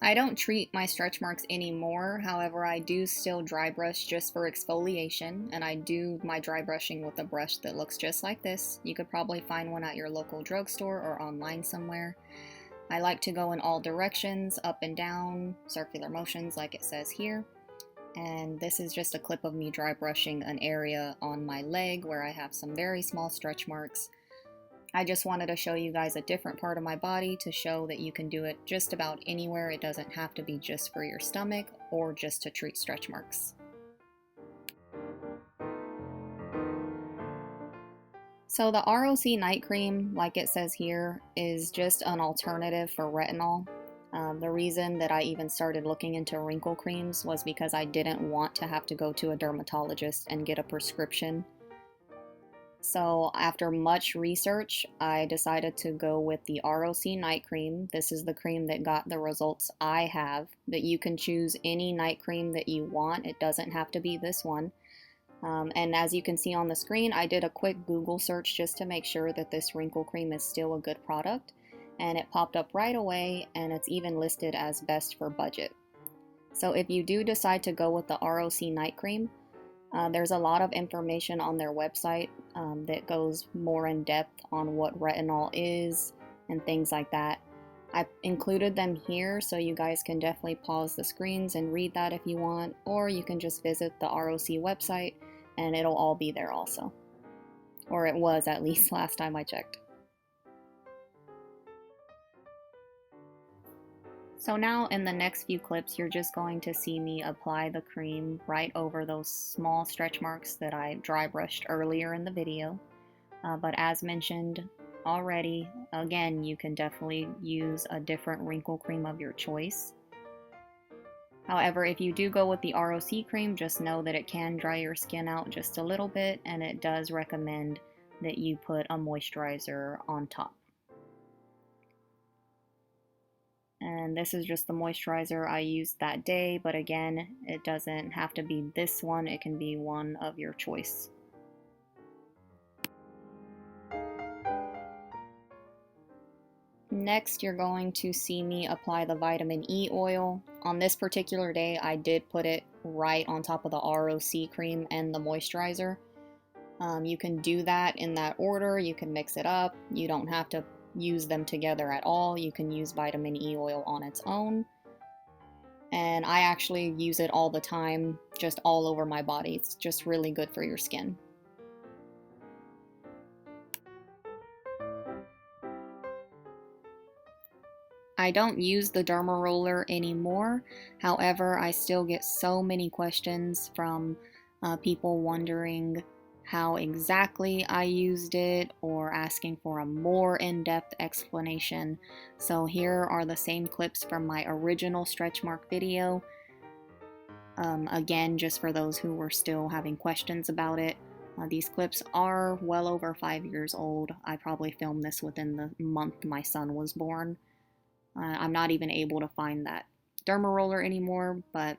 I don't treat my stretch marks anymore. However, I do still dry brush just for exfoliation, and I do my dry brushing with a brush that looks just like this. You could probably find one at your local drugstore or online somewhere. I like to go in all directions, up and down, circular motions like it says here. And this is just a clip of me dry brushing an area on my leg where I have some very small stretch marks. I just wanted to show you guys a different part of my body to show that you can do it just about anywhere. It doesn't have to be just for your stomach or just to treat stretch marks. So the ROC night cream, like it says here, is just an alternative for retinol. The reason that I even started looking into wrinkle creams was because I didn't want to have to go to a dermatologist and get a prescription. So after much research, I decided to go with the ROC night cream. This is the cream that got the results I have, but you can choose any night cream that you want. It doesn't have to be this one. And as you can see on the screen, I did a quick Google search just to make sure that this wrinkle cream is still a good product. And it popped up right away, and it's even listed as best for budget. So if you do decide to go with the ROC night cream, there's a lot of information on their website that goes more in depth on what retinol is and things like that. I included them here so you guys can definitely pause the screens and read that if you want, or you can just visit the ROC website and it'll all be there also. Or it was, at least last time I checked. So now in the next few clips, you're just going to see me apply the cream right over those small stretch marks that I dry brushed earlier in the video. But as mentioned already, again, you can definitely use a different wrinkle cream of your choice. However, if you do go with the ROC cream, just know that it can dry your skin out just a little bit, and it does recommend that you put a moisturizer on top. And this is just the moisturizer I used that day, but again, it doesn't have to be this one, it can be one of your choice. Next, you're going to see me apply the vitamin E oil. On this particular day, I did put it right on top of the ROC cream and the moisturizer. You can do that in that order, you can mix it up, you don't have to use them together at all. You can use vitamin E oil on its own. And I actually use it all the time, just all over my body. It's just really good for your skin. I don't use the derma roller anymore. However, I still get so many questions from people wondering how exactly I used it or asking for a more in-depth explanation. So here are the same clips from my original stretch mark video. Again, just for those who were still having questions about it. These clips are well over 5 years old. I probably filmed this within the month my son was born. I'm not even able to find that derma roller anymore, but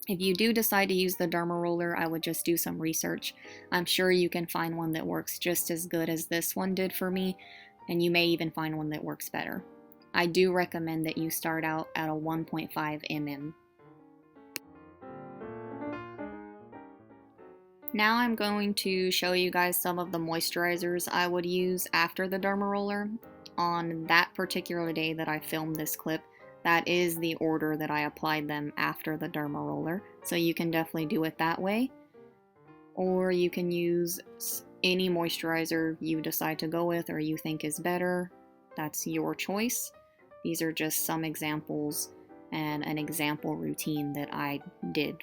if you do decide to use the derma roller, I would just do some research. I'm sure you can find one that works just as good as this one did for me, and you may even find one that works better. I do recommend that you start out at a 1.5 mm. Now I'm going to show you guys some of the moisturizers I would use after the derma roller. On that particular day that I filmed this clip, that is the order that I applied them after the derma roller, so you can definitely do it that way. Or you can use any moisturizer you decide to go with or you think is better. That's your choice. These are just some examples and an example routine that I did.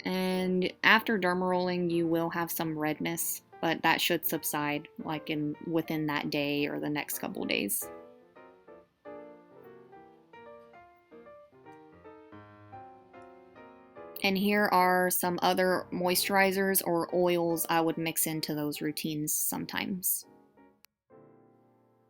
And after derma rolling, you will have some redness, but that should subside like within that day or the next couple days. And here are some other moisturizers or oils I would mix into those routines sometimes.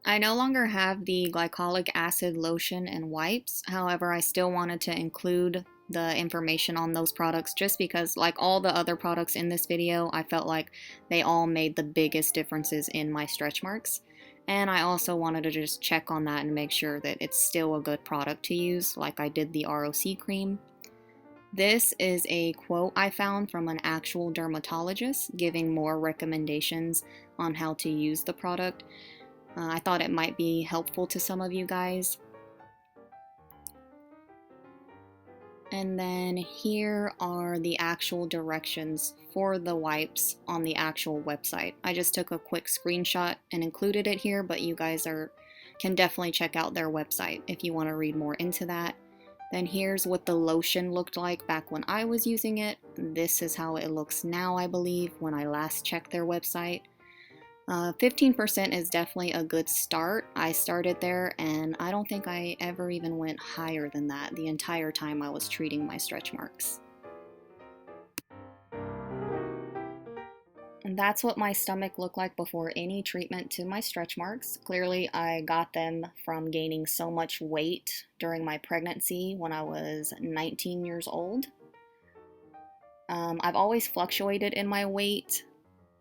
I no longer have the glycolic acid lotion and wipes. However, I still wanted to include the information on those products just because, like all the other products in this video, I felt like they all made the biggest differences in my stretch marks. And I also wanted to just check on that and make sure that it's still a good product to use, like I did the ROC cream. This is a quote I found from an actual dermatologist giving more recommendations on how to use the product. I thought it might be helpful to some of you guys. And then here are the actual directions for the wipes on the actual website. I just took a quick screenshot and included it here, but you guys can definitely check out their website if you want to read more into that. Then here's what the lotion looked like back when I was using it. This is how it looks now, I believe, when I last checked their website. 15% is definitely a good start. I started there and I don't think I ever even went higher than that the entire time I was treating my stretch marks. And that's what my stomach looked like before any treatment to my stretch marks. Clearly, I got them from gaining so much weight during my pregnancy when I was 19 years old. I've always fluctuated in my weight,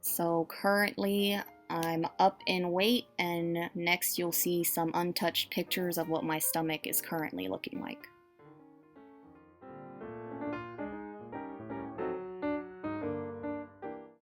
so currently I'm up in weight, and next you'll see some untouched pictures of what my stomach is currently looking like.